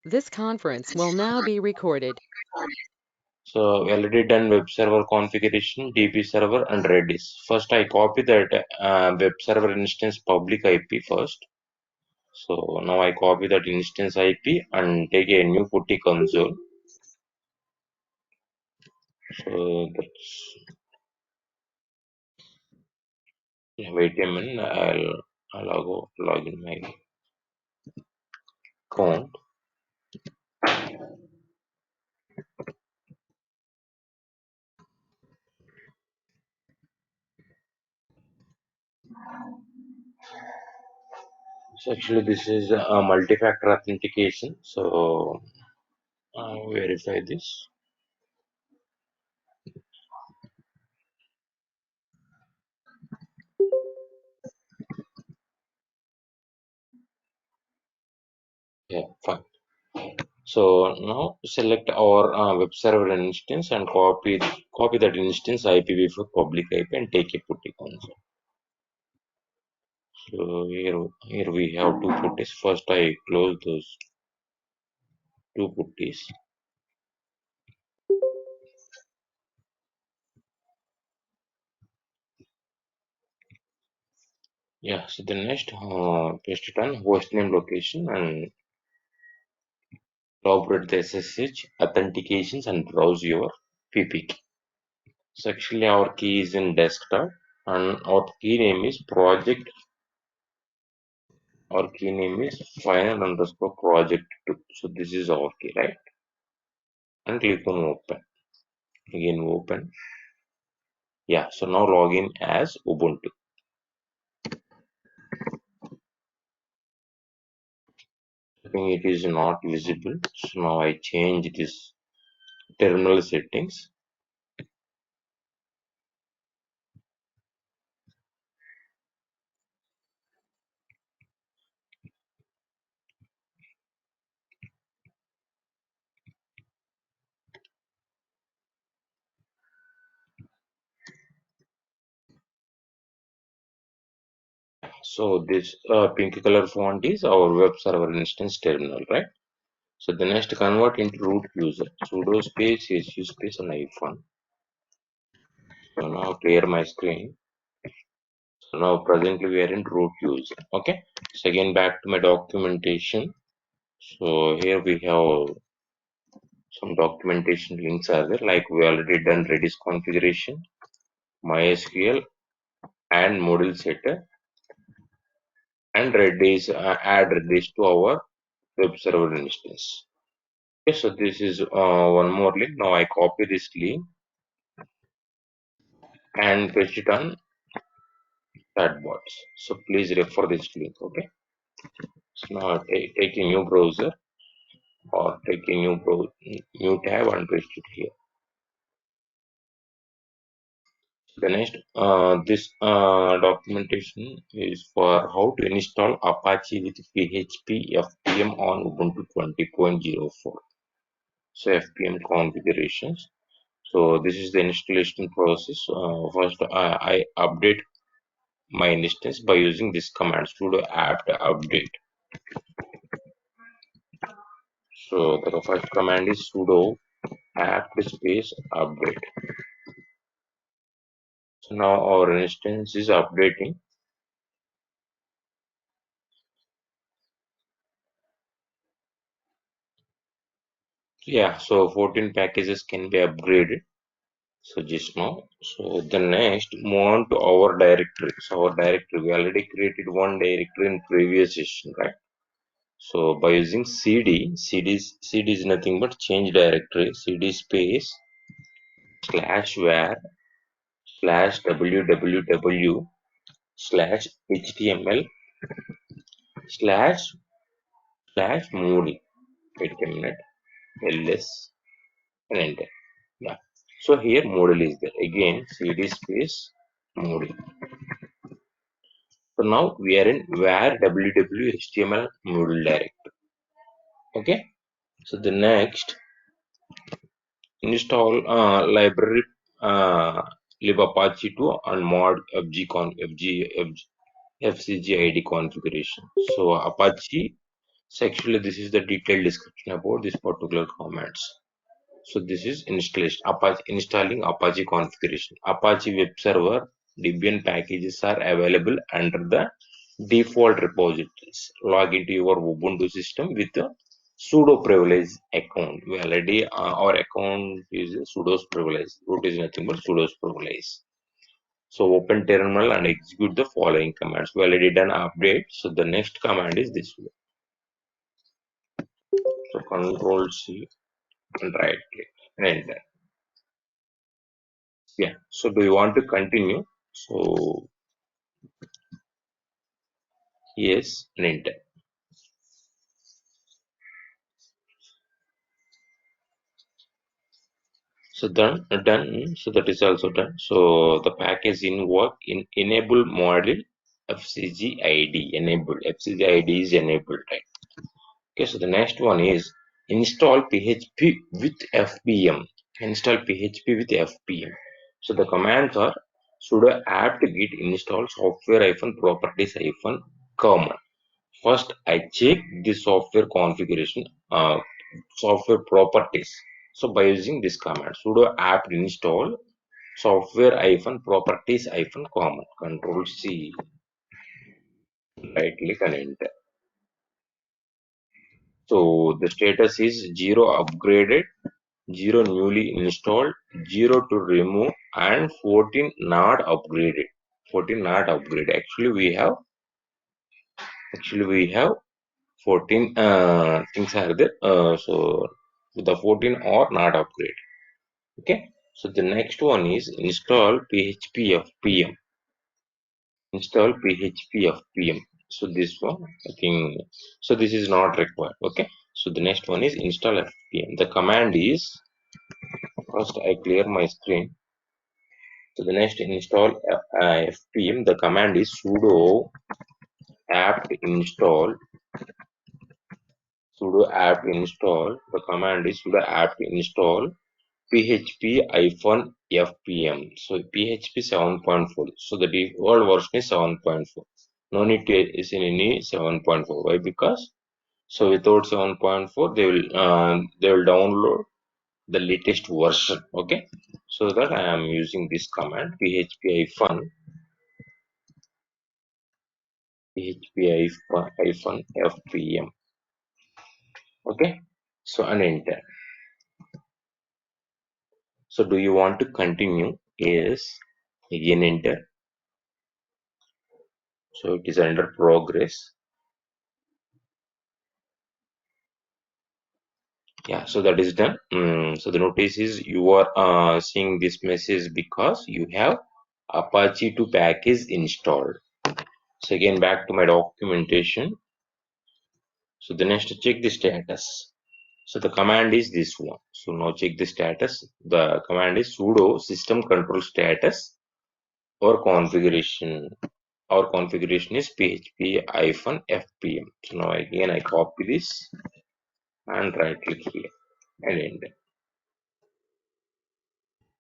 This conference will now be recorded. So we already done web server configuration, DB server and Redis. First I copy that web server instance public IP first. So now I copy that instance IP and take a new putty console. So that's, yeah, wait a minute, I'll log in my account. So actually this is a multi-factor authentication. So verify this. Yeah, fine. So now select our web server instance and copy that instance IPv4 for public IP and take a putty console. So here we have two putties. First I close those two putties. Yeah. So the next paste it on hostname location and elaborate the SSH authentications and browse your PPK. So actually our key is in desktop and our key name is project. Our key name is final underscore project 2. So this is our key, right? And click on open. Again open. Yeah, so now login as Ubuntu. I think it is not visible. So now I change this terminal settings. So this pink color font is our web server instance terminal, right? So the next convert into root user. Sudo space su space and iPhone. So now clear my screen. So now presently we are in root user. Okay. So again back to my documentation. So here we have some documentation links are there, like we already done Redis configuration, MySQL and model setter, and Redis add Redis to our web server instance. Okay, so this is one more link. Now I copy this link and paste it on chat box. So please refer this link. Okay. So now take a new browser or take a new tab and paste it here. The next, this documentation is for how to install Apache with PHP FPM on Ubuntu 20.04. So FPM configurations. So this is the installation process. First, I update my instance by using this command sudo apt update. So the first command is sudo apt space update. So now our instance is updating. Yeah, so 14 packages can be upgraded. So just now. So the next move on to our directory. So our directory, we already created one directory in previous session, right? So by using CD is nothing but change directory, CD space slash var slash www slash html slash slash moody. Wait a minute, ls and enter. Yeah. So here model is there. Again CD space moody. So now we are in var www.html module directory. Okay. So the next install library uh, libapache 2 and mod fgcon fcgid configuration. So Apache So actually this is the detailed description about this particular commands. So this is installation, Apache, installing Apache configuration. Apache web server Debian packages are available under the default repositories. Log into your Ubuntu system with a sudo privilege account. We already our account is sudo privilege. Root is nothing but sudo privilege. So open terminal and execute the following commands. We already done update. So the next command is this one. So Control C and right click and enter. Yeah. So do you want to continue? So yes and enter. So done. So that is also done. So the package in work in enable module FCG ID enable. FCG ID is enabled, right? Okay. So the next one is install PHP with FPM. Install PHP with FPM. So the commands are sudo apt get install software properties common. First, I check the software configuration, software properties. So by using this command, sudo apt install software properties common. Control C, right click and enter. So the status is 0 upgraded, 0 newly installed, 0 to remove, and 14 not upgraded. 14 not upgraded. Actually we have 14 things are there. So the 14 are not upgrade. Okay. So the next one is install PHP FPM. Install PHP FPM. So this one, I think, so this is not required. Okay. So the next one is install FPM. The command is, first I clear my screen. So the next install FPM. The command is sudo apt install. Sudo apt install. The command is sudo apt install PHP-FPM. So PHP 7.4. So the default version is 7.4. No need to is in any 7.4. Why? Because so without 7.4 they will download the latest version. Okay. So that I am using this command PHP-FPM. Okay. So and enter. So do you want to continue? Yes. Again enter. So it is under progress. Yeah, so that is done. So the notice is you are seeing this message because you have Apache 2 package installed. So again back to my documentation. So the next check the status. So the command is this one. So now check the status. The command is sudo system control status or configuration. Our configuration is PHP-FPM. So now again I copy this and right click here and enter.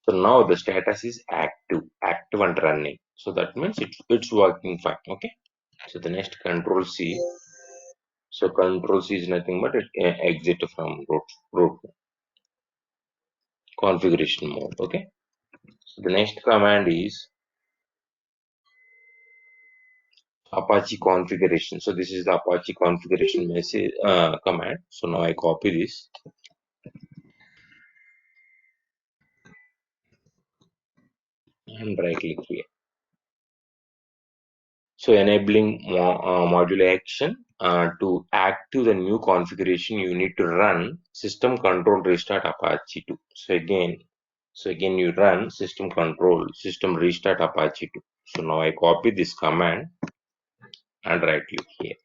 So now the status is active and running. So that means it's working fine. Okay. So the next control C. So control C is nothing but exit from root configuration mode. Okay. So the next command is Apache configuration. So this is the Apache configuration message command. So now I copy this and right click here. So enabling module action to active the new configuration, you need to run system control restart Apache 2. So again you run system control system restart Apache 2. So now I copy this command and right click here.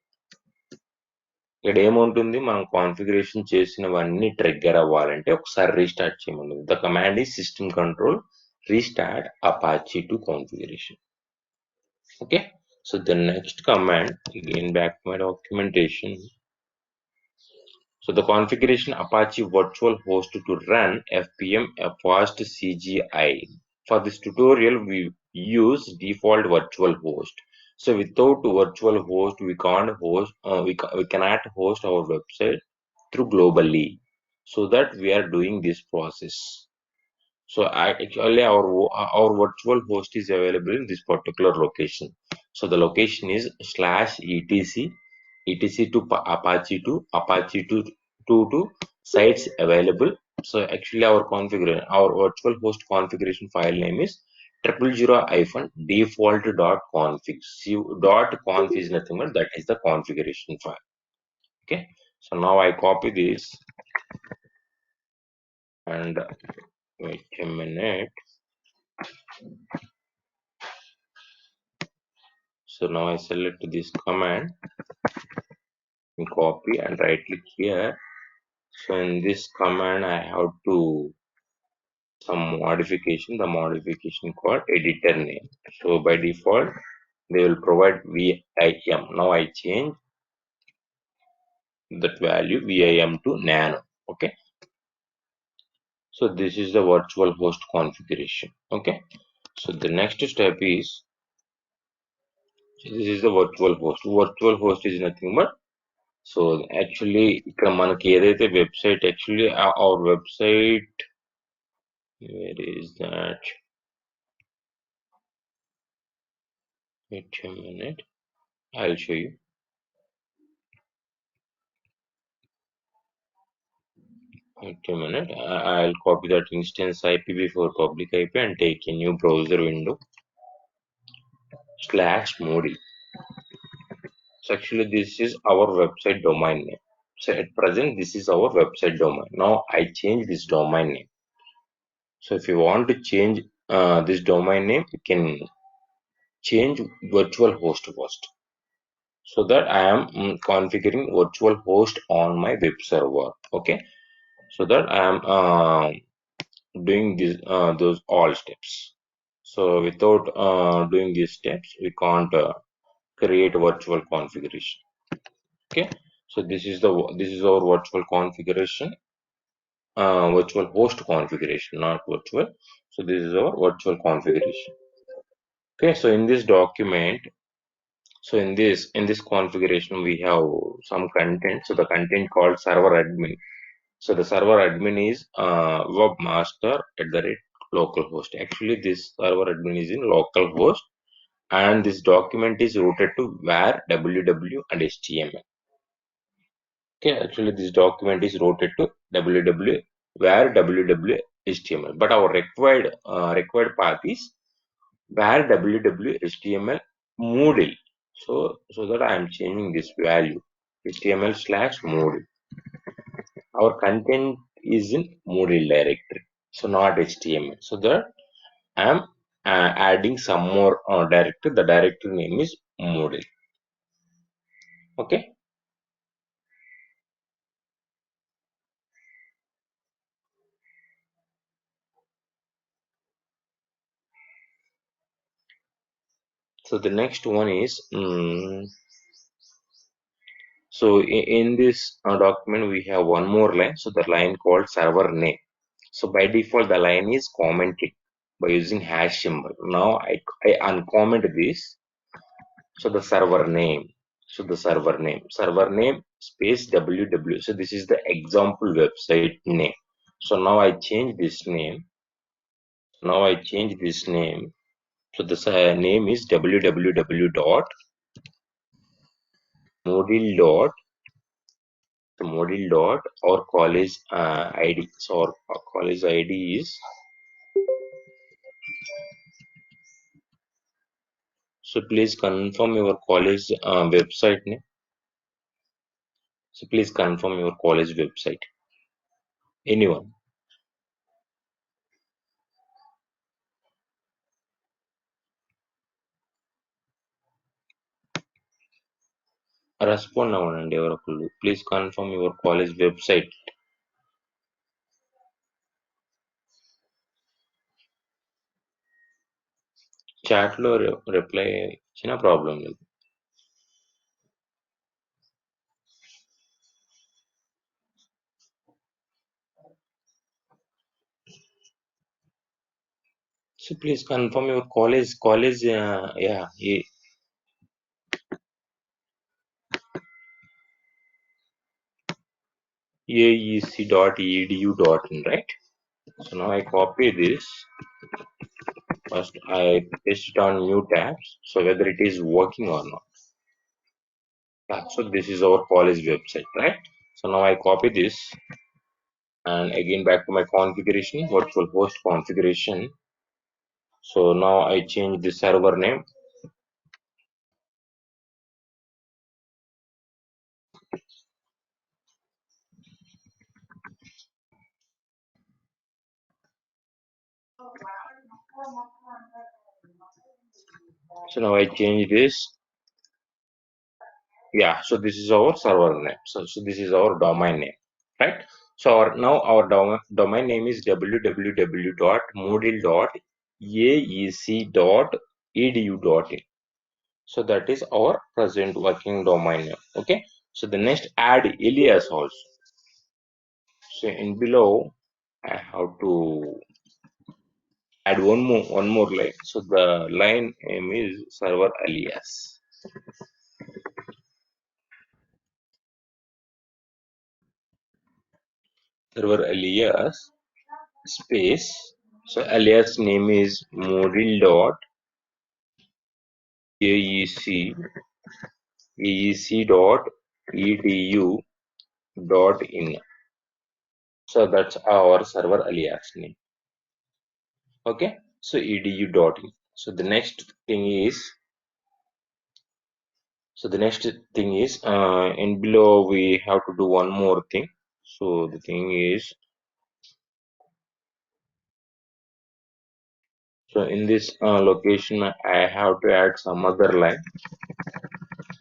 ఇక్కడ ఏముంటుంది మనం configuration చేసినవన్నీ trigger అవ్వాలంటే ఒకసారి restart చేయమన్నది. The command ఈ system control restart Apache to configuration. Okay. So the next command, again back to my documentation. So the configuration Apache virtual host to run FPM fast CGI. For this tutorial, we use default virtual host. So without virtual host, we can't host, we cannot host our website through globally. So that we are doing this process. So actually our virtual host is available in this particular location. So the location is /etc to Apache to Apache to sites available. So actually our virtual host configuration file name is 000-default.config. .conf is nothing but that is the configuration file. Okay. So now I copy this and wait a minute. So now I select this command and copy and right click here. So in this command I have to some modification, the modification called editor name. So by default they will provide VIM. Now I change that value VIM to nano. Okay. So this is the virtual host configuration. Okay. So the next step is, this is the virtual host. Virtual host is nothing but, so actually ఇక్కడ మనకి ఏదైతే website actually our website where is that wait a minute, I'll show you. Wait a minute, I'll copy that instance IP before public IP and take a new browser window /modi. So actually this is our website domain name. So at present this is our website domain. Now I change this domain name. So if you want to change this domain name, you can change virtual host first. So that I am configuring virtual host on my web server. Okay, so that I am doing this those all steps. So without doing these steps, we can't create virtual configuration. Okay, so this is our virtual configuration, virtual host configuration, not virtual. So this is our virtual configuration. Okay, so in this document, so in this configuration, we have some content. So the content called server admin. So the server admin is webmaster at the rate localhost. Actually, this server admin is in localhost, and this document is routed to var www and html. Okay, actually, this document is routed to www var www html. But our required path is var www html moodle. So that I am changing this value html/moodle. Our content is in moodle directory, so not html. So that I am adding some more directory. The directory name is moodle. Okay. So the next one is so in this document we have one more line. So the line called server name. So by default the line is commented by using hash symbol. Now I uncomment this. So the server name. So the server name space www. So this is the example website name. So now I change this name. Now I change this name. So the name is www dot module dot module dot or college ID. So our college ID is, so please confirm your college website name. So please confirm your college website. Anyone? Respond అవ్వండి ఎవరొకళ్ళు. Please confirm your college website. Chat లో reply ఇచ్చిన problem లేదు. So please confirm your college. Yeah. aec.edu.in, right? So now I copy this. First I paste it on new tabs, so whether it is working or not. Yeah, so this is our college website, right? So now I copy this and again back to my configuration, virtual host configuration. So now I change the server name. So now I change this. Yeah, so this is our server name. So this is our domain name, right? So now our domain name is www.moodle.aec.edu.in. So that is our present working domain name. Okay. So the next add alias also. So in below, I have to add one more line. So the line name is server alias. Server alias space. So alias name is moodle.aec.edu.in. So that's our server alias name. Okay. So edu.in. So the next thing is in below we have to do one more thing. So the thing is, so in this location I have to add some other line.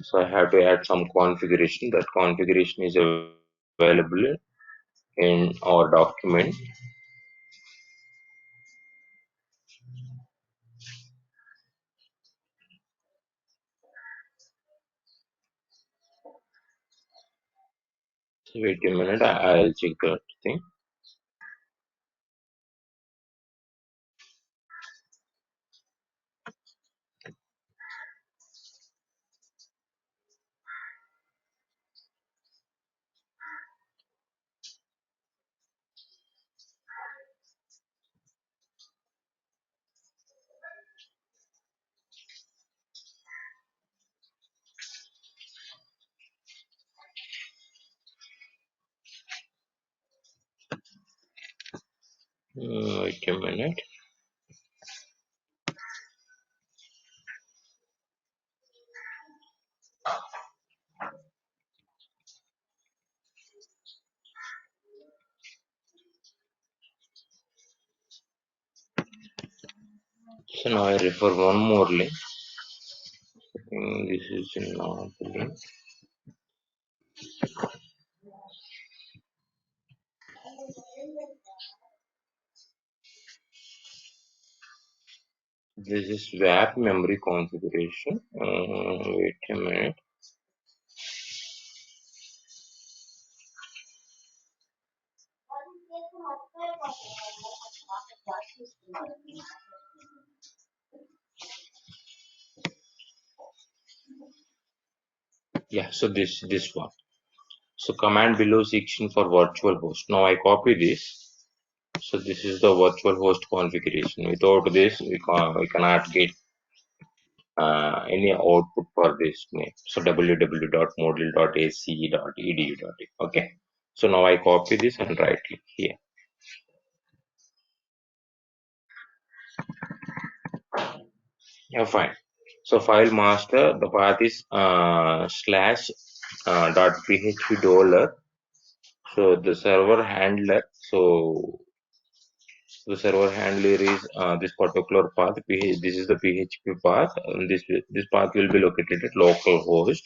So I have to add some configuration. That configuration is available in our document. So wait a minute, I'll check that thing. Wait a minute. So now I refer one more link. This is not the link. This is swap memory configuration. Wait a minute. Yeah, so this one. So command below section for virtual host. Now I copy this. So this is the virtual host configuration. Without this, we cannot get any output for this name. So www.moodle.ac.edu.in. Okay. So now I copy this and right click here. Yeah, fine. So file master, the path is slash dot php dollar. So the server handler. So the server handler is this particular path. This is the PHP path. And this path will be located at localhost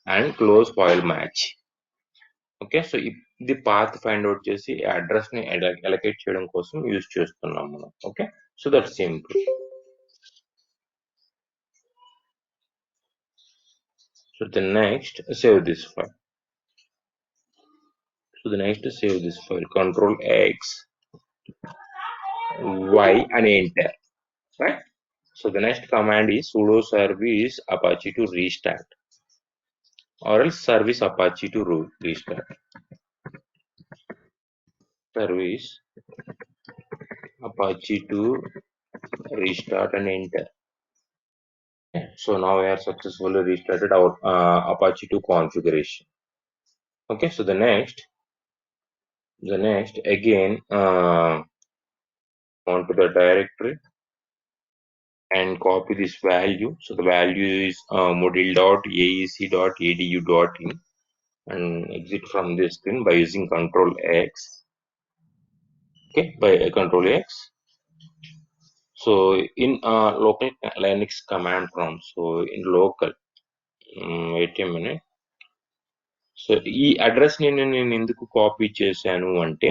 and close file match. Okay, so the path find out చేసి address ని allocate చేయడం కోసం use చేస్తున్నాం మనం. Okay, so that's simple. So the next save this file. So the next save this file. Control X, Y and enter. Right. So the next command is sudo service apache to restart or else service apache to restart. service Apache to restart and enter. So now we are successfully restarted our Apache 2 configuration. Okay, so the next again onto the directory and copy this value. So the value is module.aec.edu.in and exit from this screen by using Control X. Okay, by Control X. So in local Linux command prompt. So in local, wait a minute. So ఈ address నేను ఎందుకు copy చేశాను అంటే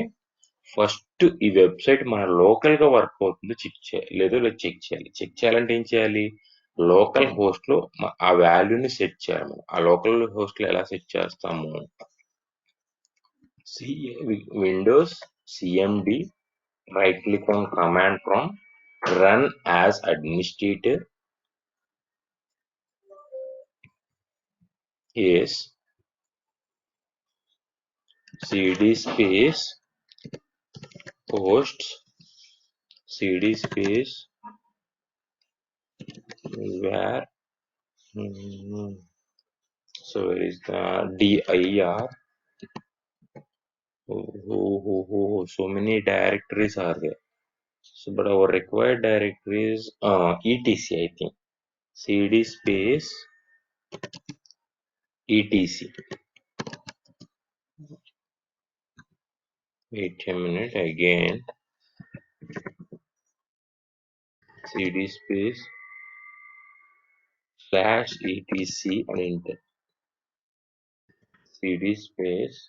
first ఈ website మన local గా work అవుతుందో check చేయాలి లేదో చెక్ చేయాలంటే ఏం చేయాలి లోకల్ హోస్ట్ లో ఆ వాల్యూని సెట్ చేయాలి మనం ఆ లోకల్ హోస్ట్ లో ఎలా సెట్ చేస్తాము Windows cmd right click on command prompt run as administrator yes cd space hosts cd space where so where is the dir so many directories are there so but our required directory is etc I think cd space etc wait a minute again cd space slash etc and enter cd space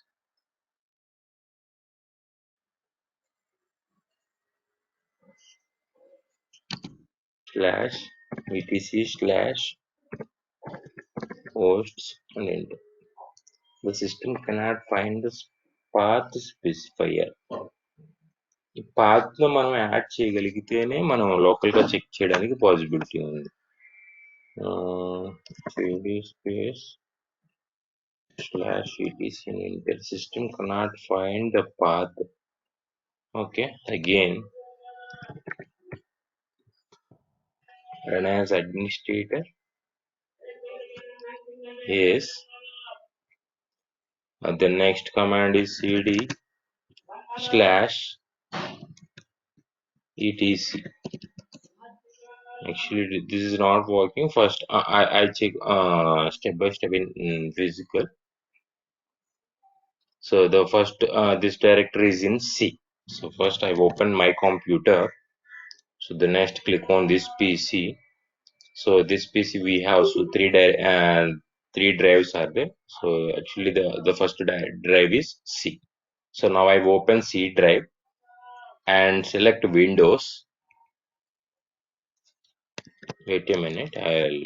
slash etc slash hosts and enter the system cannot find the path specifier ఈ path లో మనం add చేయగలిగితేనే మనం local గా check చేయడానికి possibility ఉంది cd space slash etc and enter system cannot find the path okay again run as administrator yes the next command is cd slash etc actually this is not working first I check step by step in physical so the first this directory is in c so first I open my computer so the next click on this pc so this pc we have so three drives are there so actually the first drive is c so now I open c drive and select windows wait a minute I'll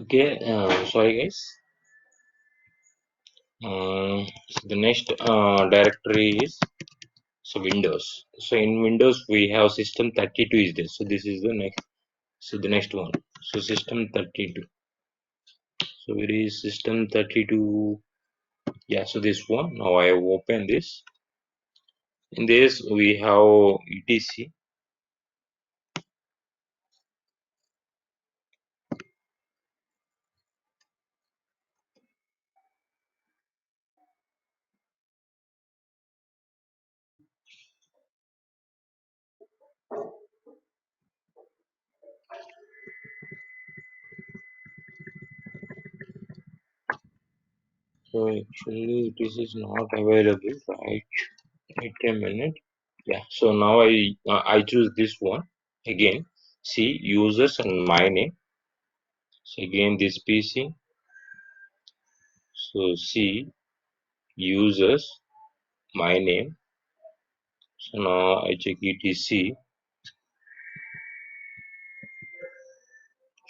okay sorry guys so the next directory is so windows so in windows we have system 32 is there so this is the next so the next one so system 32 so it is system 32 yeah so this one now I open this in this we have etc So actually this is not available, right? Wait a minute. Yeah. So now I choose this one again. See users and my name. So again this PC. So see users my name. So now I check etc.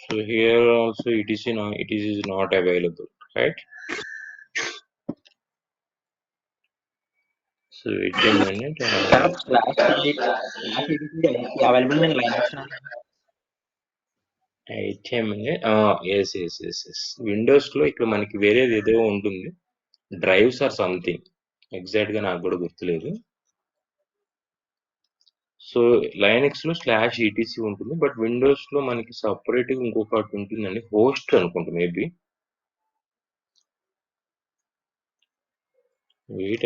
So here also etc now it is not available, right? So wait a minute. Sir, slash edit available in Linux now. Wait a minute. Yes. Windows లో ఇక్కడ మనకి వేరేది ఏదో ఉంటుంది. Drives or something exact గా నాకు కూడా గుర్తులేదు. సో లైనక్స్ లో స్లాష్ ఈటీసీ ఉంటుంది, బట్ విండోస్ లో మనకి సపరేట్ గా ఇంకొకటి ఉంటుందండి, హోస్ట్ అనుకుంటా maybe. Wait,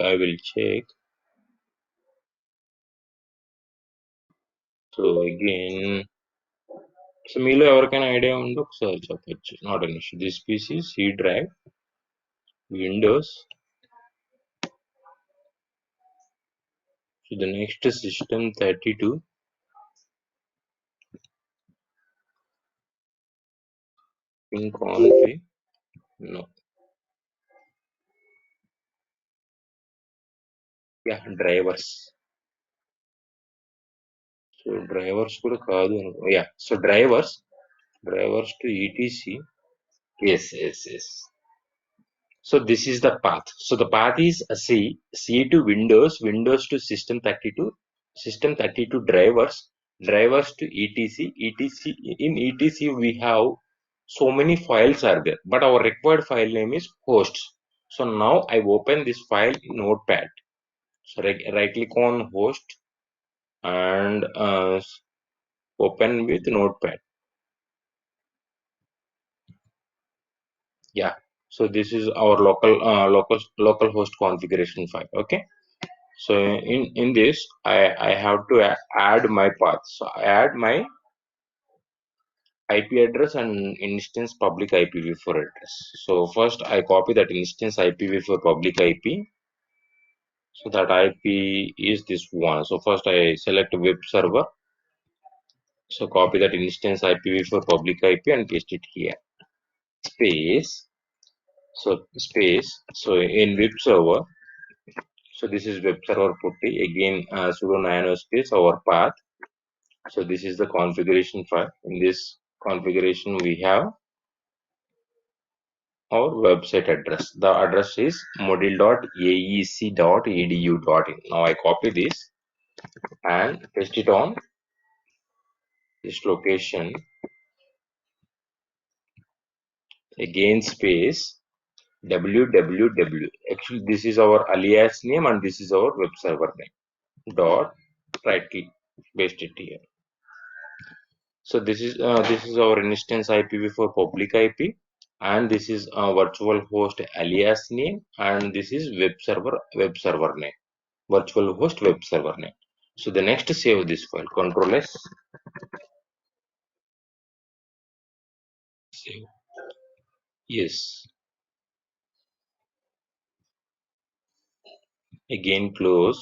I will check. So again, so మీలో ఎవరికైనా ఐడియా ఉందో ఒకసారి చెప్పొచ్చు. Not an issue. This PC C drive Windows. So the next system 32 in config. No. Yeah, drivers. So drivers కూడా కాదు అనుకో. Yeah, so drivers to ETC. Yes. So this is the path. So the path is C to Windows, Windows to System 32, System 32 drivers, drivers to etc, etc. In etc we have so many files are there, but our required file name is hosts. So now I open this file in Notepad. So right click on host and open with Notepad. Yeah. So this is our local host configuration file. Okay. So in this I have to add my path. So I add my IP address and instance public IPv4 address. So first I copy that instance IPv4 public IP. So that IP is this one. So first I select web server. So copy that instance IPv4 public IP and paste it here. Space. So space. So in web server. So this is web server putty. Again sudo nano space our path. So this is the configuration file. In this configuration we have our website address. The address is module.aec.edu.in. Now I copy this and paste it on this location. Again space www. Actually this is our alias name and this is our web server name. Dot, right click, paste it here. So this is our instance IPv4 public IP, and this is a virtual host alias name, and this is web server name, virtual host web server name. So the next save this file, Control S, save. Yes. Again close.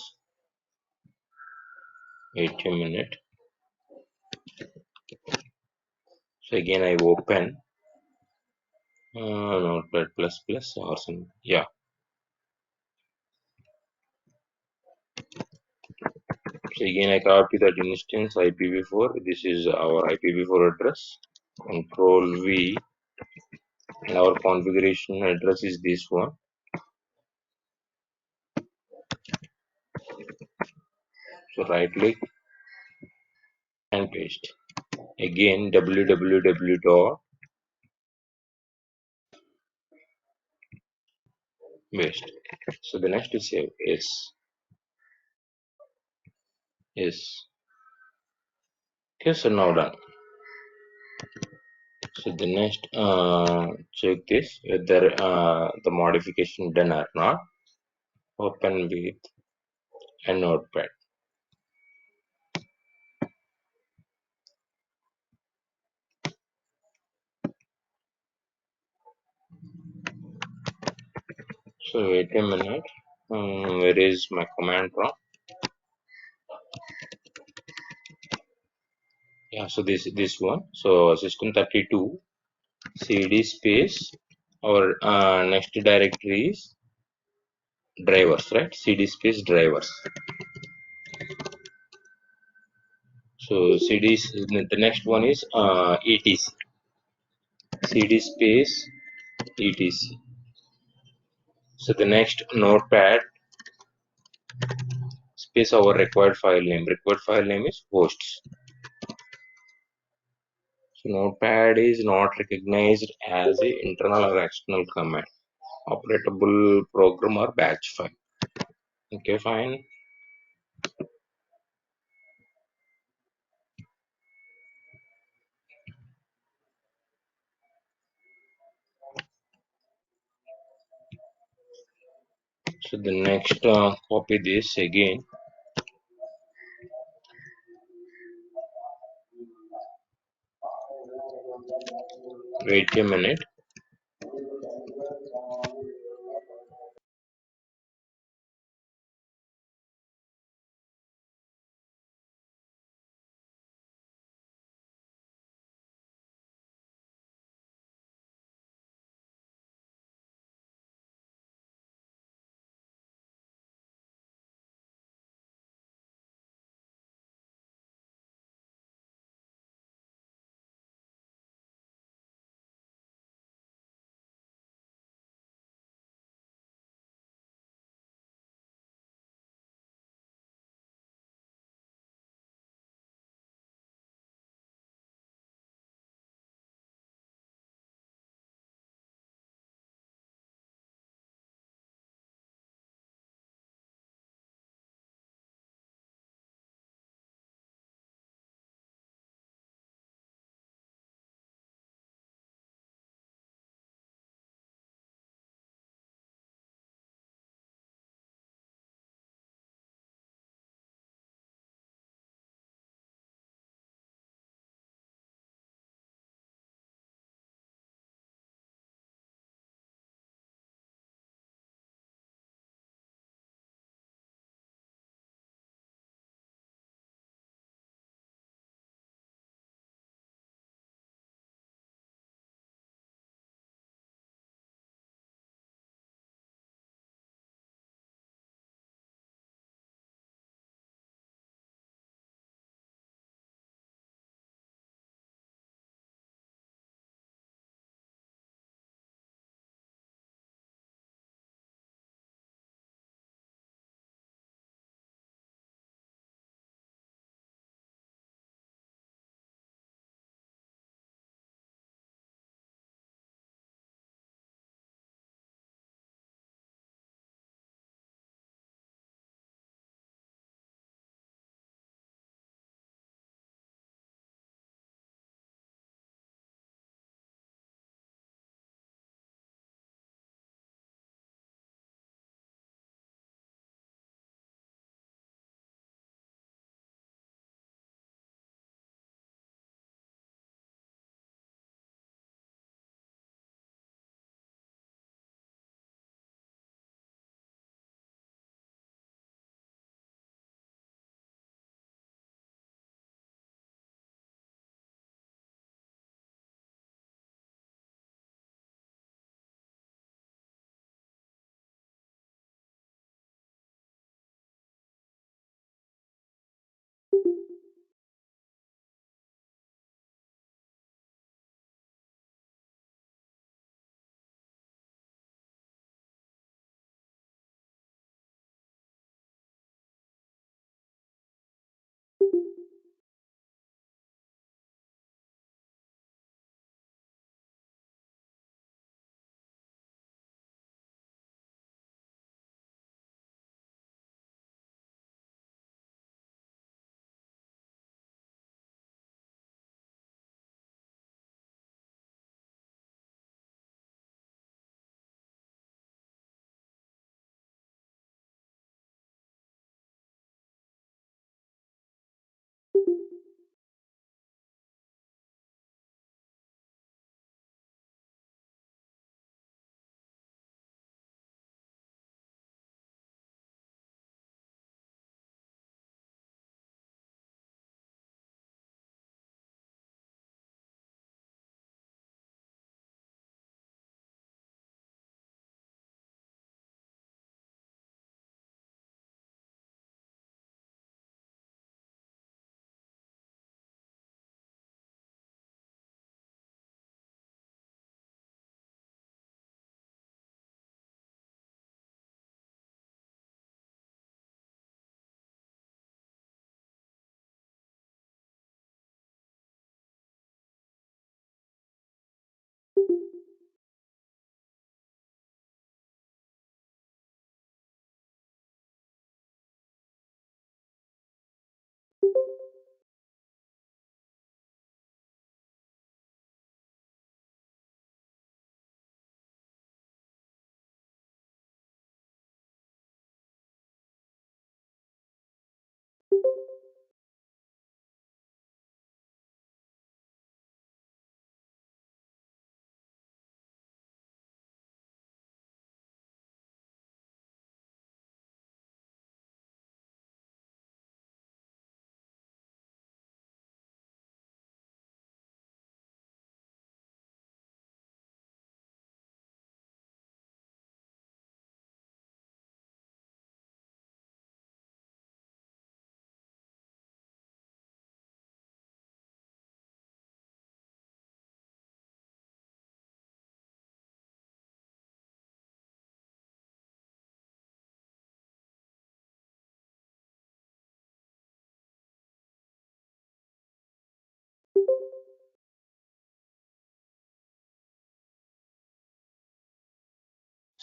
Wait a minute. So again I open Notepad plus plus or some, yeah. So again I copy that instance IPv4. This is our IPv4 address. Control V, and our configuration address is this one. So right click and paste. Again www dot paste. So the next is save. Yes. Okay, so now done. So the next check this whether the modification done or not. Open with a notepad. So wait a minute. Where is my command prompt? Yeah, so this one. So system32 cd space our next directory is drivers, right? Cd space drivers. So cd the next one is etc. Cd space etc. So the next notepad space our required file name. Required file name is hosts. So notepad is not recognized as a internal or external command, operatable program or batch file. Okay, fine. So the next copy this again. Wait a minute.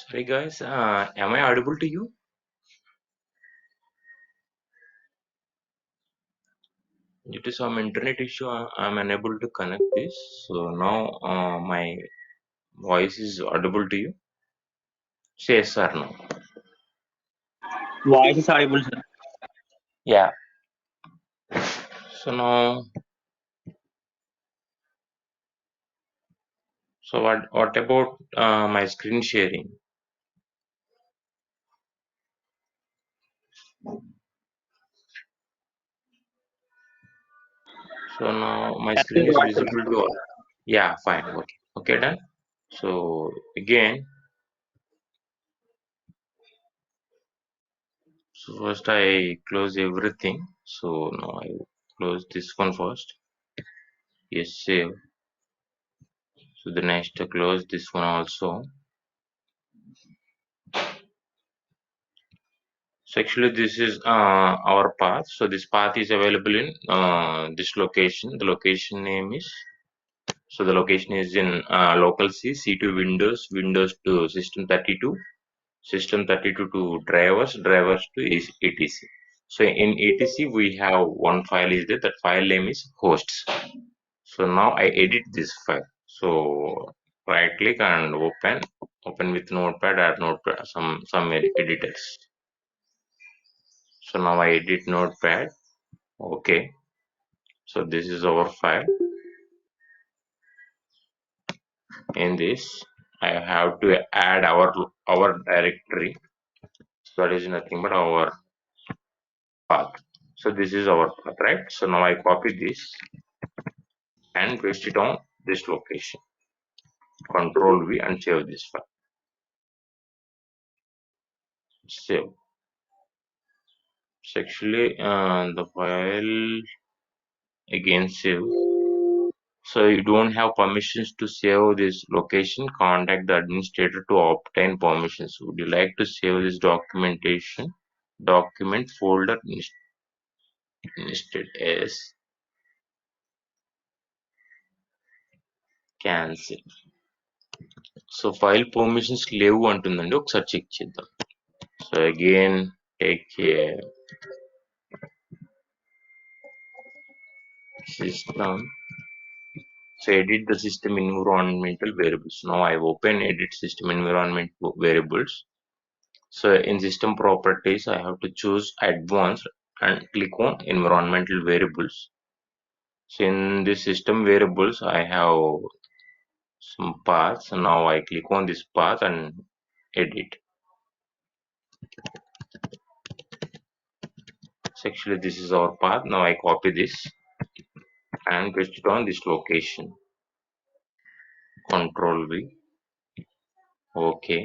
Sorry guys, am I audible to you? Due to some internet issue, I'm unable to connect this. So now my voice is audible to you. Say yes or no. Voice is audible, sir. Yeah. So now, so what about my screen sharing? So now my That is screen is what, sir. visible to all. Yeah, fine. Okay. Okay, done. So again, so first I close everything. So now I close this one first. Yes, save. So the next I close this one also. So actually this is our path. So this path is available in this location. The location name is, so the location is in local C to Windows, Windows to system 32, system 32 to drivers, drivers to etc. So in etc we have one file is there. That file name is hosts. So now I edit this file. So right click and open with notepad, add notepad, some editors. So now I edit notepad. Okay. So this is our file. In this, I have to add our directory. So that is nothing but our path. So this is our path, right? So now I copy this and paste it on this location. Control V and save this file. Save. So actually, the file again save. So you don't have permissions to save this location, contact the administrator to obtain permissions. Would you like to save this document folder instead as cancel. So file permissions లేవు అంటుందండి, ఒకసారి check చేద్దాం. So again take system. So edit the system environmental variables. Now I open edit system environment variables. So in system properties, I have to choose advanced and click on environmental variables. So in this system variables, I have some paths. Now I click on this path and edit. So actually this is our path. Now I copy this and paste it on this location. Control V. Okay.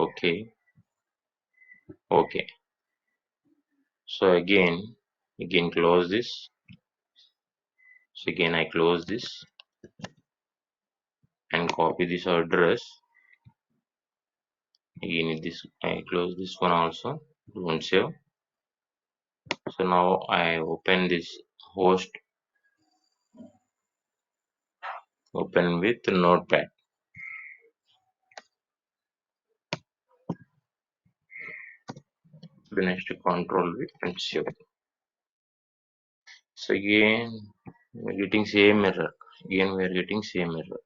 Okay. Okay. So again close this. So again I close this and copy this address. Again this I close this one also. Don't save. So now I open this host. Open with notepad. The next control V and save. So again we're getting same error. Again we are getting same error.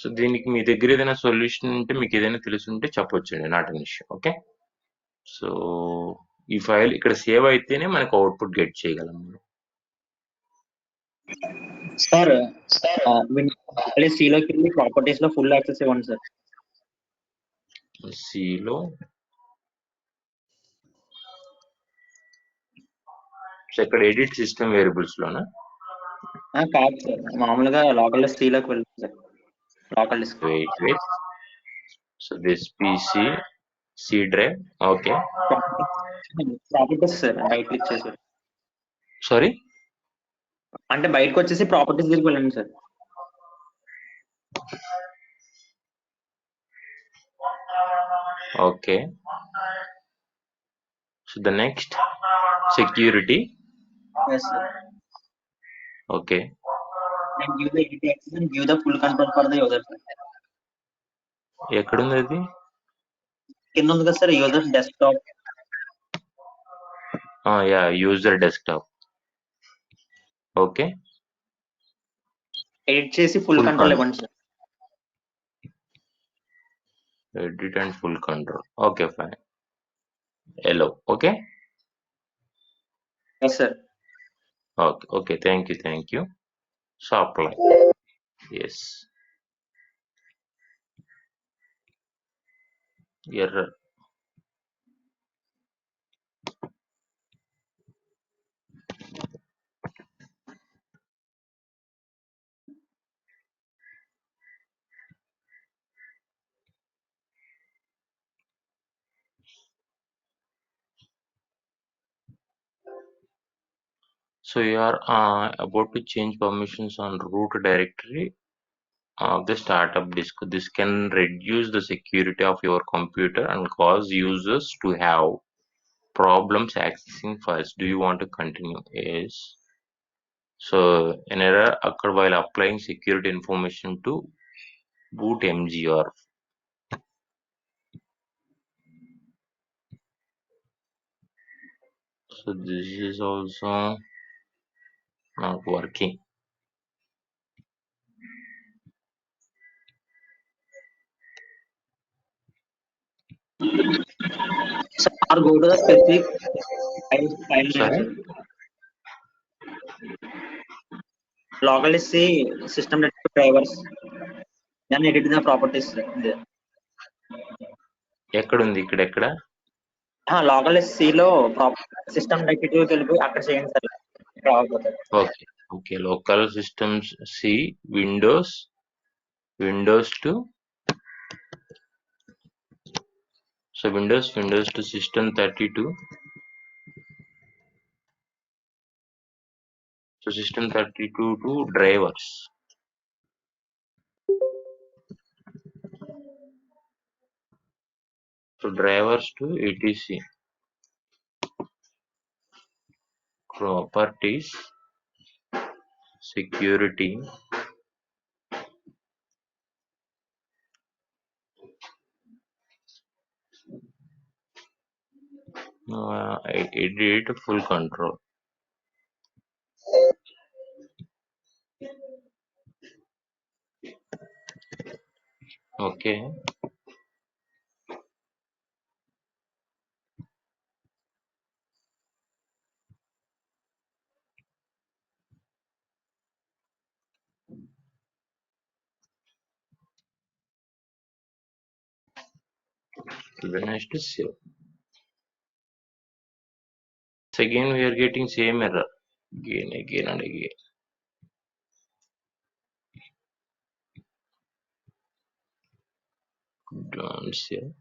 So దీనికి మీ దగ్గర ఏదైనా solution ఉంటే, మీకు ఏదైనా తెలుసుంటే చెప్పొచ్చండి, not an issue. Okay. So ఈ file ఇక్కడ సేవ్ అయితేనే మనకు అవుట్పుట్ గెట్ చేయగలం. సార్ మళ్ళీ సిలోకి వెళ్ళి ప్రాపర్టీస్ లో ఫుల్ యాక్సెస్ ఇవ్వండి సార్. సిలో ఇక్కడ ఎడిట్ సిస్టమ్ వేరియబుల్స్ లోనా? కాదు సార్, మామూలుగా లోకల్ సిలోకి వెళ్ళండి sir. Local disk. Wait. So this PC C drive. Okay. Properties sir, right click చేసి. సారీ, అంటే బయటకు వచ్చేసి ప్రాపర్టీస్ దగ్గరికి వెళ్ళండి sir. Okay. So the next security. Yes, sir. Okay. And give the edit access and give the full control for the user, sir. ఎక్కడుంది అది? కింద ఉంది కదా sir user desktop. Yeah, user desktop. Okay. Edit చేసి full Full control control. ఇవ్వండి sir. Edit and full control. Okay, fine. Hello. Okay. Yes sir. Okay. Okay. Thank you. So apply. Yes. Error. So you are about to change permissions on root directory of the startup disk. This can reduce the security of your computer and cause users to have problems accessing files. Do you want to continue? Yes. So an error occurred while applying security information to boot mgr. So this is also not working. So or go to the specific file name, Sorry. sir. Locally see system drivers. Then edit the properties, sir. ఎక్కడుంది ఇక్కడ ఎక్కడ? Local C లో system డైరెక్టరీకి వెళ్ళిపోయి అక్కడ చేయండి sir. ఇక్కడ అవ్వకపోతే. Okay. Local systems C Windows to Windows to system 32. So system 32 to drivers. So drivers to etc. Properties, security. Edit full control. Okay. Then next is save. So again we are getting same error. Again and again. Don't save.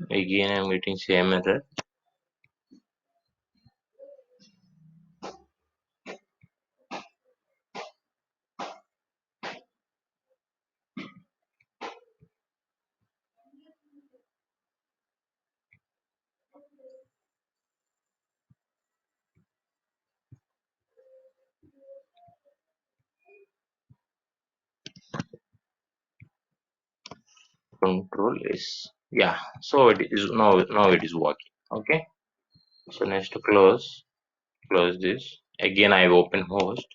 Again I'm getting same error. Control is, yeah. So it is now it is working. Okay. So next to close this. Again I open host.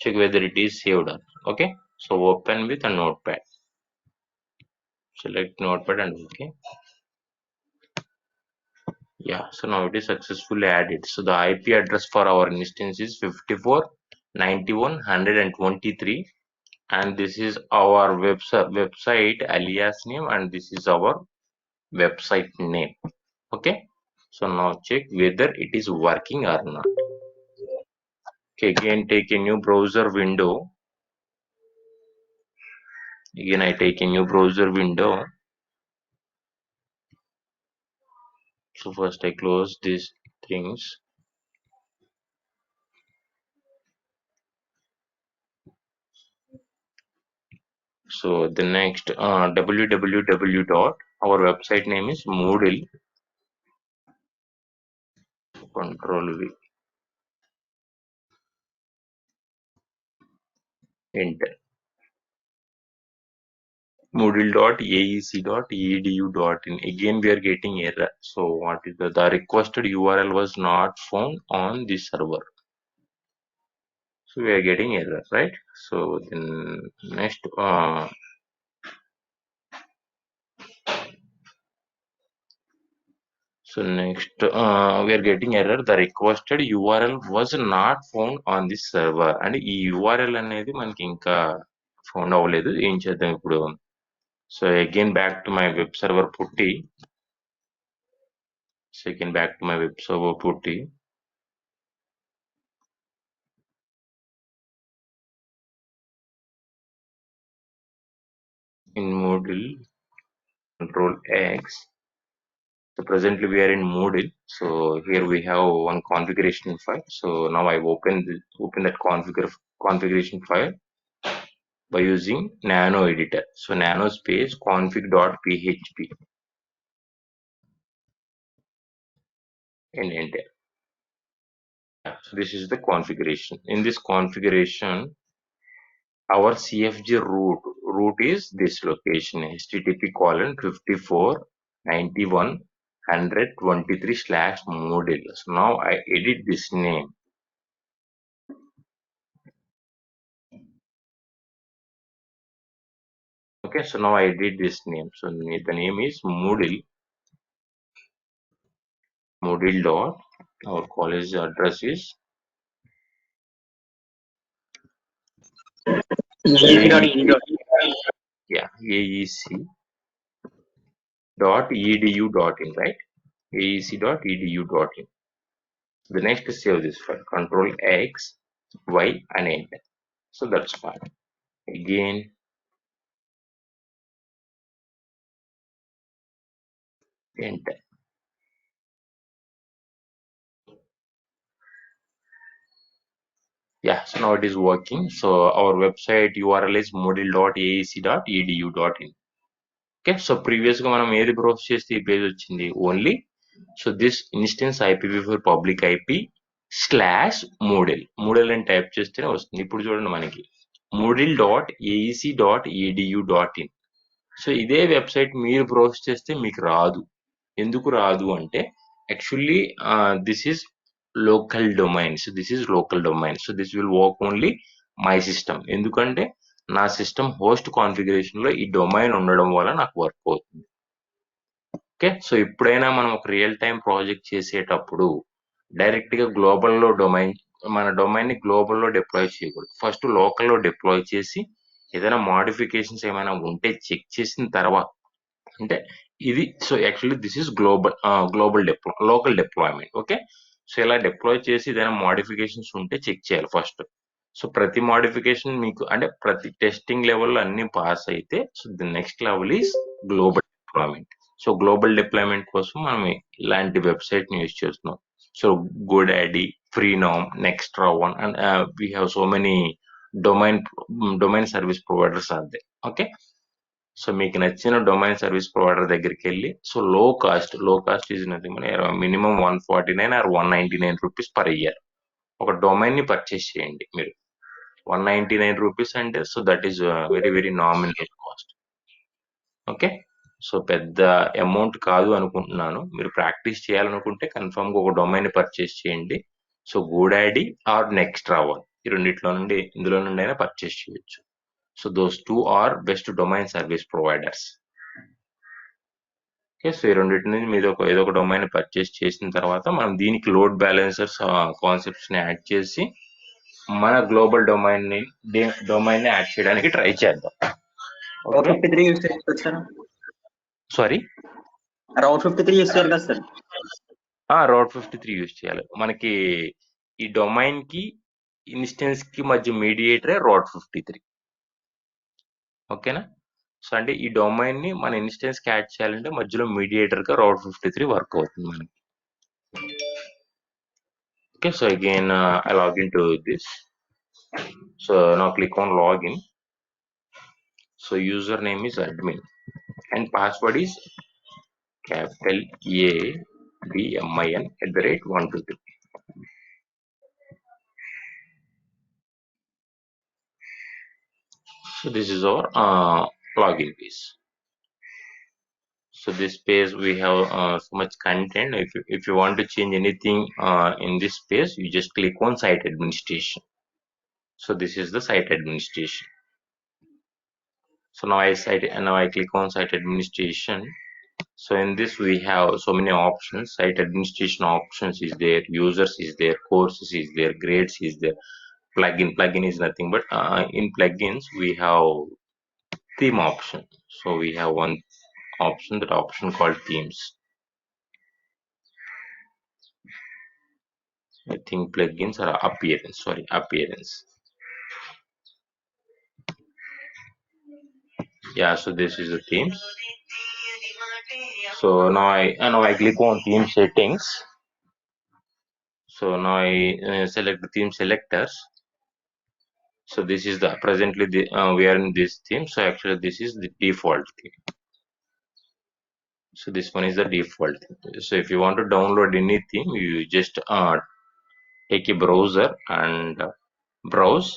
Check whether it is saved or okay. So open with a notepad. Select notepad and okay. Yeah, so now it is successfully added. So the IP address for our instance is 54.91.123 and this is our website alias name, and this is our website name. Okay, so now check whether it is working or not. Okay, again take a new browser window. Again I take a new browser window. So first I close these things. So the next www dot, our website name is Moodle. Control V, enter. Moodle.aec.edu.in. Again we are getting error. So what is the requested URL was not found on the server. So we are getting error, right? So then next we are getting error. The requested URL was not found on the server, and ఈ URL అనేది మనకి ఇంకా found అవ్వలేదు. ఏం చేద్దాం ఇప్పుడు? So again back to my web server putty. So again back to my web server putty. In Moodle, Control X. So presently we are in Moodle. So here we have one configuration file. So now I open that configuration file by using nano editor. So nano space config.php and enter. So this is the configuration. In this configuration, our CFG root is this location, http colon 5491.123/Moodle. So now I edit this name. Okay, so now I edit this name. So the name is Moodle. Moodle dot. Our college address is AWS. yeah, AEC dot edu.in, right? AEC dot edu.in. The next is save this file. Control X, Y, and enter. So that's fine. Again, enter. Yeah, so now it is working. So our website URL is moodle.aec.edu.in. Okay, so previous గా మనం ఏది browse చేస్తే ఈ page వచ్చింది only. So this instance IPv4 public IP slash మూడెల్ అని type చేస్తేనే వస్తుంది. ఇప్పుడు చూడండి మనకి moodle.aec.edu.in. సో ఇదే వెబ్సైట్ మీరు బ్రౌజ్ చేస్తే మీకు రాదు. ఎందుకు రాదు అంటే actually this is local domain. So this is local domain. So this will work only my system. ఎందుకంటే నా సిస్టమ్ హోస్ట్ కాన్ఫిగరేషన్ లో ఈ డొమైన్ ఉండడం వల్ల నాకు వర్క్ అవుతుంది. ఓకే, సో ఎప్పుడైనా మనం ఒక రియల్ టైం ప్రాజెక్ట్ చేసేటప్పుడు డైరెక్ట్ గా గ్లోబల్ లో మన డొమైన్ ని గ్లోబల్ లో డిప్లాయ్ చేయకూడదు. ఫస్ట్ లోకల్ లో డిప్లాయ్ చేసి ఏదైనా మోడిఫికేషన్స్ ఏమైనా ఉంటే చెక్ చేసిన తర్వాత, అంటే ఇది so actually this is local deployment. Okay, so ఇలా డిప్లాయ్ చేసి ఏదైనా మోడిఫికేషన్స్ ఉంటే చెక్ చేయాలి ఫస్ట్. సో ప్రతి మోడిఫికేషన్ మీకు అంటే ప్రతి టెస్టింగ్ లెవెల్లో అన్ని పాస్ అయితే so the next level is global deployment. So global deployment కోసం మనం ఇలాంటి వెబ్సైట్ ని యూజ్ చేస్తున్నాం. So GoDaddy, Freenom, Nextra one, and we have so many domain service providers are there. Okay, so మీకు నచ్చిన డొమైన్ సర్వీస్ ప్రొవైడర్ దగ్గరికి వెళ్ళి, so low cost is nothing, minimum 149 or 199 rupees per year ఒక domain ని purchase చేయండి మీరు. 199 rupees అంటే so that is very very nominal cost. Okay, so పెద్ద అమౌంట్ కాదు అనుకుంటున్నాను. మీరు ప్రాక్టీస్ చేయాలనుకుంటే కన్ఫర్మ్ గా ఒక డొమైన్ ని పర్చేస్ చేయండి. సో గోడాడీ ఆర్ నెక్స్ట్రా వన్, ఈ ఇందులో నుండి అయినా పర్చేస్ చేయొచ్చు. So those two are best domain service providers. Okay, so ఈ రెండింటి నుంచి మీద ఏదో ఒక డొమైన్ పర్చేస్ చేసిన తర్వాత మనం దీనికి లోడ్ బ్యాలెన్సర్స్ కాన్సెప్ట్స్ ని యాడ్ చేసి మన గ్లోబల్ డొమైన్ ని యాడ్ చేయడానికి ట్రై చేద్దాం. రౌట్ ఓకే 53 యూస్ చేస్తారు సార్. సారీ రౌట్ 53 యూస్ చేయాలి కదా సార్. రౌట్ 53 యూజ్ చేయాలి. మనకి ఈ డొమైన్ కి ఇన్స్టెన్స్ కి మధ్య మీడియేటరే రౌట్ 53. ఓకేనా? సో అంటే ఈ డొమైన్ ని మన ఇన్స్టెన్స్ కి యాడ్ చేయాలంటే మధ్యలో మీడియేటర్ గా రౌట్ 53 వర్క్ అవుతుంది మనకి. Okay, so again I log into this. So now click on login. So username is admin and password is capital ABMIN@123. So this is our login page. So this page we have so much content. If you want to change anything in this page, you just click on site administration. So this is the site administration. So now I click on site administration. So in this we have so many options. Site administration options is there, users is there, courses is there, grades is there, plugin is nothing but in plugins we have theme option. So we have one option, that option called themes. I think plugins are appearance. Yeah, so this is the themes. So now I click on theme settings. So now I select the theme selectors. So this is the presently we are in this theme. So actually this is the default theme. So this one is the default theme. So if you want to download any theme, you just take a browser and browse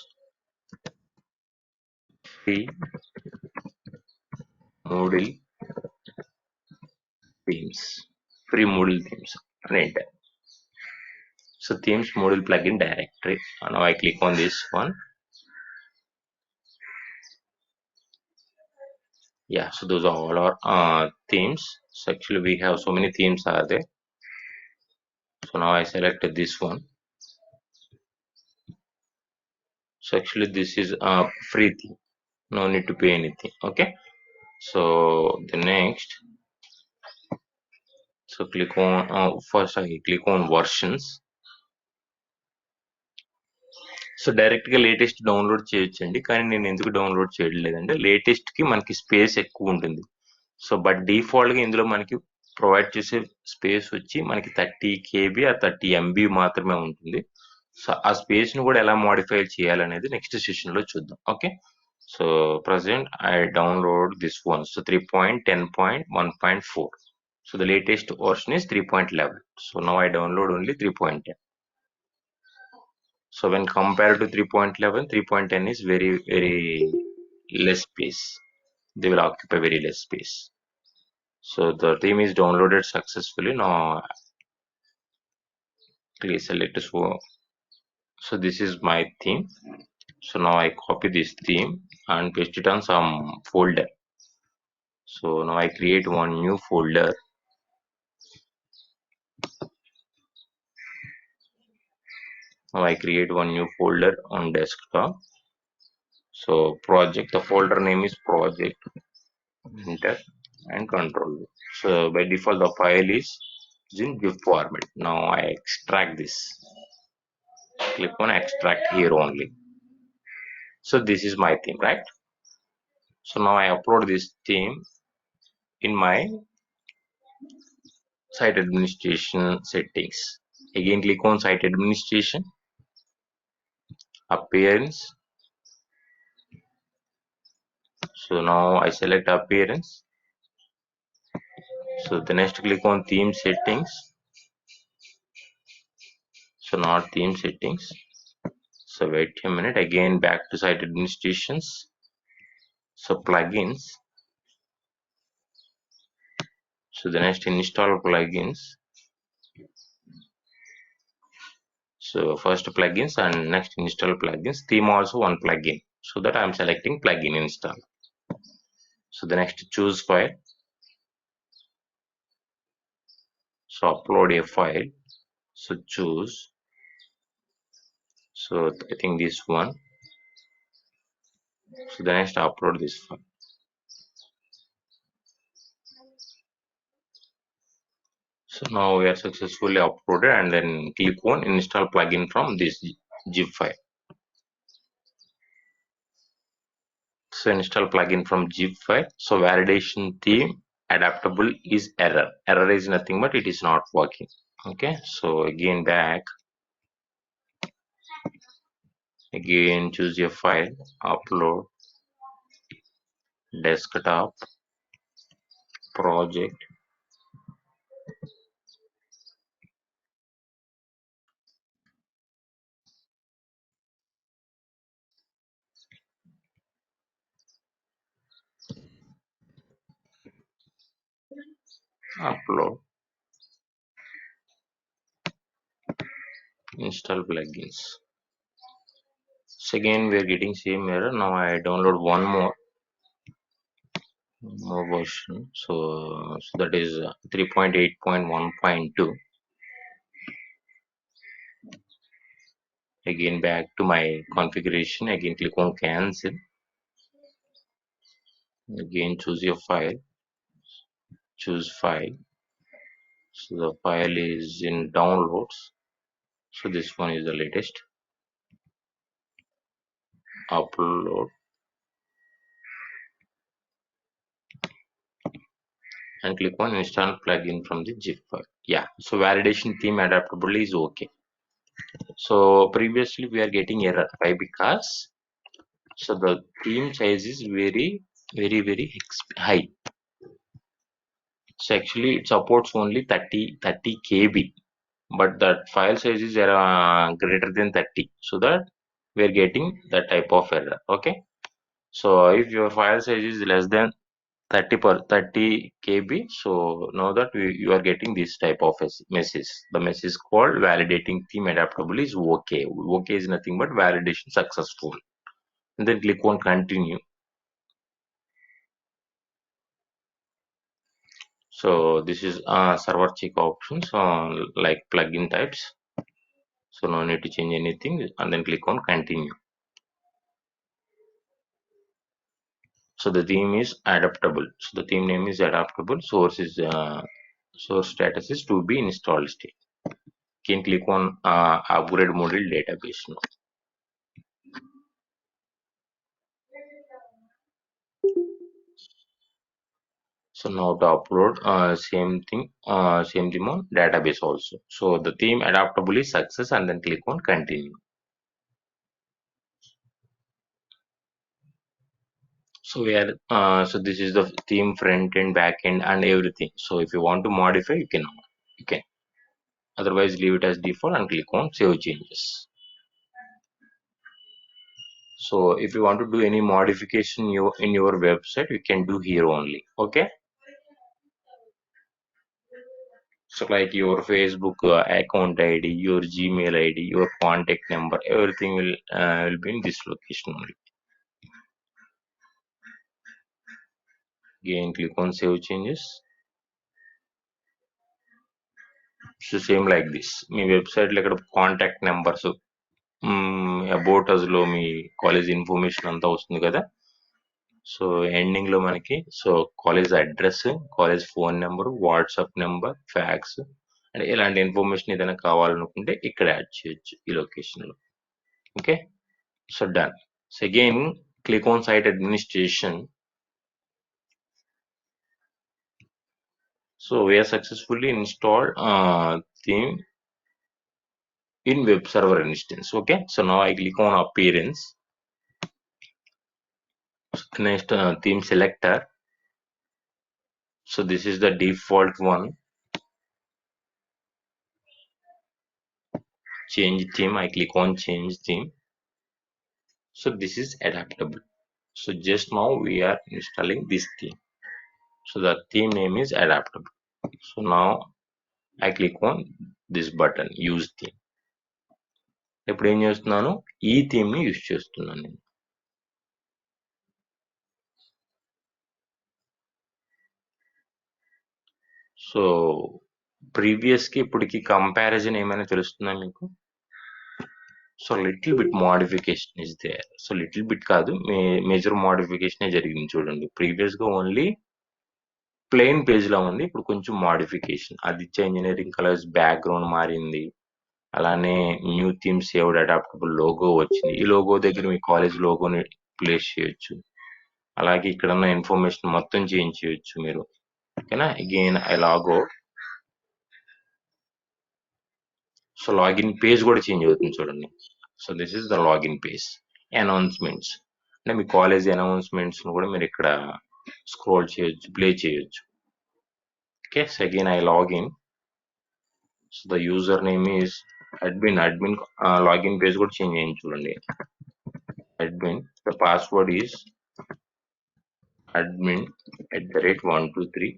free Moodle themes, free Moodle themes and enter. So themes Moodle plugin directory. Now I click on this one. Yeah, so those are all our themes. So actually we have so many themes are there. So now I selected this one. So actually this is a free theme, no need to pay anything. Okay, so the next, so click on first I click on versions. So direct గా latest download చేయొచ్చండి, కానీ నేను ఎందుకు download చేయలేదంటే latest కి మనకి space ఎక్కువ ఉంటుంది. సో బట్ డిఫాల్ట్ గా ఇందులో మనకి ప్రొవైడ్ చేసే స్పేస్ వచ్చి మనకి 30 KB ఆ 30 MB మాత్రమే ఉంటుంది. సో ఆ స్పేస్ ను కూడా ఎలా మోడిఫై చేయాలనేది నెక్స్ట్ సెషన్ లో చూద్దాం. Okay, so present I download this one. So 3.10.1.4. So the latest version is 3.11. So now I download only 3.10. So when compared to 3.11, 3.10 is very less space. They will occupy very less space. So the theme is downloaded successfully. Now please select this one. So this is my theme. So now I copy this theme and paste it on some folder. So now I create one new folder. Now I create one new folder on desktop. So project, the folder name is project. Enter and control. So by default the file is in GIF format. Now I extract this. Click on extract here only. So this is my theme, right? So now I upload this theme in my site administration settings. Again click on site administration, appearance. So now I select appearance. So the next click on theme settings. So not theme settings. So wait a minute, again back to site administrations. So plugins. So the next install plugins. So first plugins and next install plugins. Theme also one plugin. So that I am selecting plugin install. So the next choose file. So upload a file. So choose. So I think this one. So then I upload this file. So now we are successfully uploaded, and then click on install plugin from this zip file. So install plugin from zip file. So validation theme adaptable is error. Error is nothing but it is not working. Okay, so again back, again choose your file, upload, desktop, project, upload, install plugins. So again we are getting same error. Now I download one more version. So that is 3.8.1.2. Again back to my configuration. Again click on cancel. Again choose your file. Choose file. So the file is in downloads. So this one is the latest. Upload and click on install plugin from the zip file. Yeah, so validation theme adaptable is okay. So previously we are getting error. Why? Because so the theme size is very high. So actually it supports only 30 KB, but that file size is greater than 30. So that we are getting that type of error. Okay. So if your file size is less than 30 KB, so now that you are getting this type of message. The message called validating theme adaptable is okay. Okay is nothing but validation successful. And then click on continue. So this is server check options like plugin types. So no need to change anything, and then click on continue. So the theme is adaptable. So the theme name is adaptable. Source status is to be installed state. You can click on upgrade module database now. So now to upload same theme on database also. So the theme adaptable is success, and then click on continue. So we are so this is the theme front end, back end, and everything. So if you want to modify, you can. Otherwise, leave it as default and click on save changes. So if you want to do any modification in your website, you can do here only. Okay. So like your Facebook account ID, your Gmail ID, your contact number, everything will be in this location only. Again, click on save changes. So same like this. మీ వెబ్సైట్లో ఇక్కడ contact numbers about అస్లో మీ college information అంతా వస్తుంది కదా. So ending లో మనకి so college address, college phone number, WhatsApp number, fax అంటే ఇలాంటి ఇన్ఫర్మేషన్ ఏదైనా కావాలనుకుంటే ఇక్కడ యాడ్ చేయొచ్చు ఈ లొకేషన్ లో. Okay, so done. So again click on site administration. So we are successfully installed theme in web server instance. Okay, so now I click on appearance. Next theme selector. So this is the default one. Change theme. I click on change theme. So this is adaptable. So just now we are installing this theme. So the theme name is adaptable. So now I click on this button, use theme. ఇప్పుడు ఏం చేస్తున్నాను, ఈ theme ని use చేస్తున్నాను నేను. So previous కి ఇప్పటికి comparison ఏమైనా తెలుస్తుందా మీకు? So little bit modification is there. So little bit కాదు, మేజర్ మోడిఫికేషన్ జరిగింది చూడండి. ప్రీవియస్ గా ఓన్లీ ప్లెయిన్ పేజ్ లా ఉంది, ఇప్పుడు కొంచెం modification. Aditya engineering colours background మారింది, అలానే new theme saved adaptable logo వచ్చింది. ఈ లోగో దగ్గర మీ కాలేజ్ లోగోని ప్లేస్ చేయొచ్చు. అలాగే ఇక్కడ ఉన్న ఇన్ఫర్మేషన్ మొత్తం చేంజ్ చేయొచ్చు మీరు. ఓకేనా, అగైన్ ఐ లాగో. సో లాగిన్ పేజ్ కూడా చేంజ్ అవుతుంది చూడండి. So this is the login page. Announcements అంటే మీ కాలేజ్ అనౌన్స్మెంట్స్ కూడా మీరు ఇక్కడ స్క్రోల్ చేయొచ్చు, ప్లే చేయొచ్చు. Okay, so again I login. So the user name is admin. Login page కూడా చేంజ్ అయ్యింది చూడండి. admin, the password is admin@123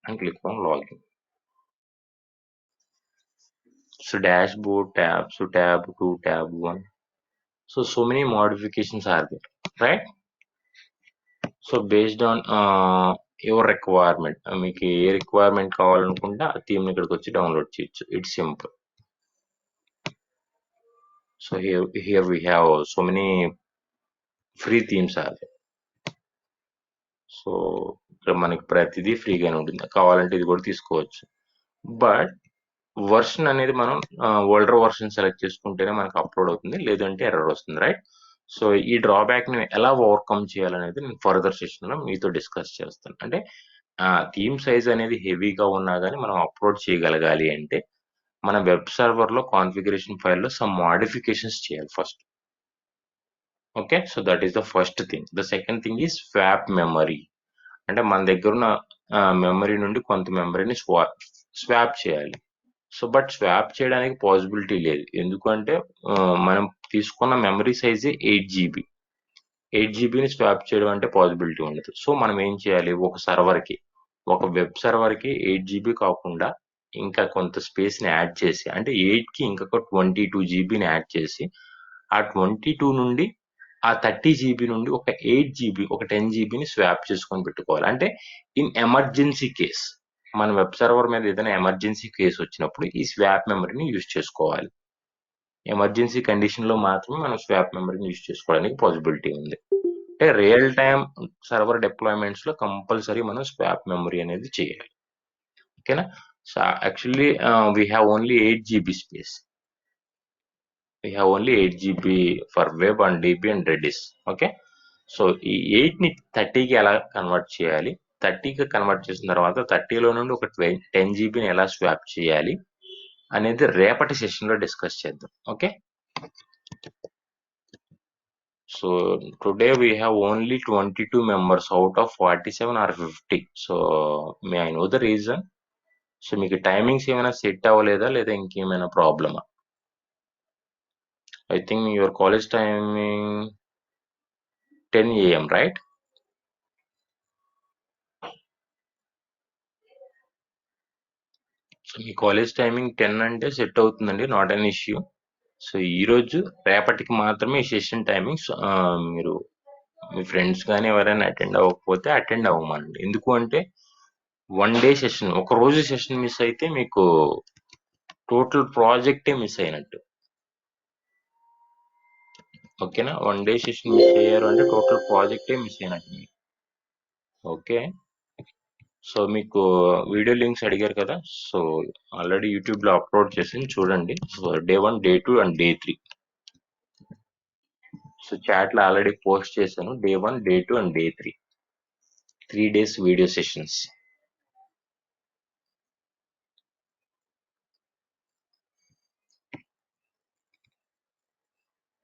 and click on login. So dashboard tab, so tab 2, tab 1. So many modifications are there, right? So based on your requirement, మీకు ఏ requirement కావాలనుకుంటే ఆ theme ఇక్కడికి వచ్చి download చేయొచ్చు. It's simple. So here we have so many free themes are there. So ఇక్కడ మనకి ప్రతిదీ ఫ్రీగానే ఉంటుంది, కావాలంటే ఇది కూడా తీసుకోవచ్చు. బట్ వర్షన్ అనేది మనం ఓల్డర్ వర్షన్ సెలెక్ట్ చేసుకుంటేనే మనకు అప్లోడ్ అవుతుంది, లేదంటే ఎర్రర్ వస్తుంది, రైట్? సో ఈ డ్రాబ్యాక్ ని ఎలా ఓవర్కమ్ చేయాలనేది నేను ఫర్దర్ సెషన్ లో మీతో డిస్కస్ చేస్తాను. అంటే థీమ్ సైజ్ అనేది హెవీగా ఉన్నా కానీ మనం అప్లోడ్ చేయగలగాలి అంటే మన వెబ్ సర్వర్ లో కాన్ఫిగరేషన్ ఫైల్లో సమ్ మోడిఫికేషన్స్ చేయాలి first. Okay, so that is the first thing. The second thing is swap memory. అంటే మన దగ్గర ఉన్న మెమరీ నుండి కొంత మెమరీని స్వాప్ చేయాలి. సో బట్ స్వాప్ చేయడానికి పాసిబిలిటీ లేదు, ఎందుకంటే మనం తీసుకున్న మెమరీ సైజే 8 GB. 8 GBని స్వాప్ చేయడం అంటే పాసిబిలిటీ ఉండదు. సో మనం ఏం చేయాలి, ఒక వెబ్ సర్వర్కి 8 GB కాకుండా ఇంకా కొంత స్పేస్ని యాడ్ చేసి, అంటే 8కి ఇంకొక 22 GBని యాడ్ చేసి, ఆ 22 నుండి ఆ 30 GB నుండి ఒక 8 GB, ఒక 10 GBని స్వాప్ చేసుకొని పెట్టుకోవాలి. అంటే ఇన్ ఎమర్జెన్సీ కేస్, మన వెబ్ సర్వర్ మీద ఏదైనా ఎమర్జెన్సీ కేసు వచ్చినప్పుడు ఈ స్వాప్ మెమరీని యూజ్ చేసుకోవాలి. ఎమర్జెన్సీ కండిషన్ లో మాత్రమే మనం స్వాప్ మెమరీని యూజ్ చేసుకోవడానికి పాసిబిలిటీ ఉంది. అంటే రియల్ టైమ్ సర్వర్ డిప్లాయ్మెంట్స్ లో కంపల్సరీ మనం స్వాప్ మెమరీ అనేది చేయాలి. ఓకేనా? So actually we have only 8 GB space. we have only 8 GB for web and DB and Redis. Okay, so ఈ 8ని 30కి ఎలా కన్వర్ట్ చేయాలి, 30కి కన్వర్ట్ చేసిన తర్వాత 30లో నుండి ఒక 10 GBని ఎలా స్వాప్ చేయాలి అనేది రేపటి సెషన్ లో డిస్కస్ చేద్దాం. Okay, so today we have only 22 members out of 47 or 50. So may I know the reason? So మీకు టైమింగ్స్ ఏమైనా సెట్ అవ్వలేదా, లేదా ఇంకేమైనా ప్రాబ్లమా? I think your college timing 10 AM, right? So me college timing 10 అంటే set అవుతుందండి, not an issue. So ఈరోజు రేపటికి మాత్రమే ఈ సెషన్ టైమింగ్స్. మీరు మీ ఫ్రెండ్స్ కానీ ఎవరైనా అటెండ్ అవ్వకపోతే అటెండ్ అవ్వమనండి. ఎందుకు అంటే 1 డే సెషన్, ఒక రోజు సెషన్ మిస్ అయితే మీకు టోటల్ ప్రాజెక్టే మిస్ అయినట్టు. ఓకేనా, 1 డే సెషన్ మిస్ అయ్యారు అంటే టోటల్ ప్రాజెక్టే మిస్ అయినట్టు మీకు. ఓకే, సో మీకు వీడియో లింక్స్ అడిగారు కదా, సో ఆల్రెడీ యూట్యూబ్ లో అప్లోడ్ చేసి చూడండి. So day 1, day 2 and day 3. So chat లో ఆల్రెడీ పోస్ట్ చేశాను. Day 1, day 2 and day 3, 3 days video sessions.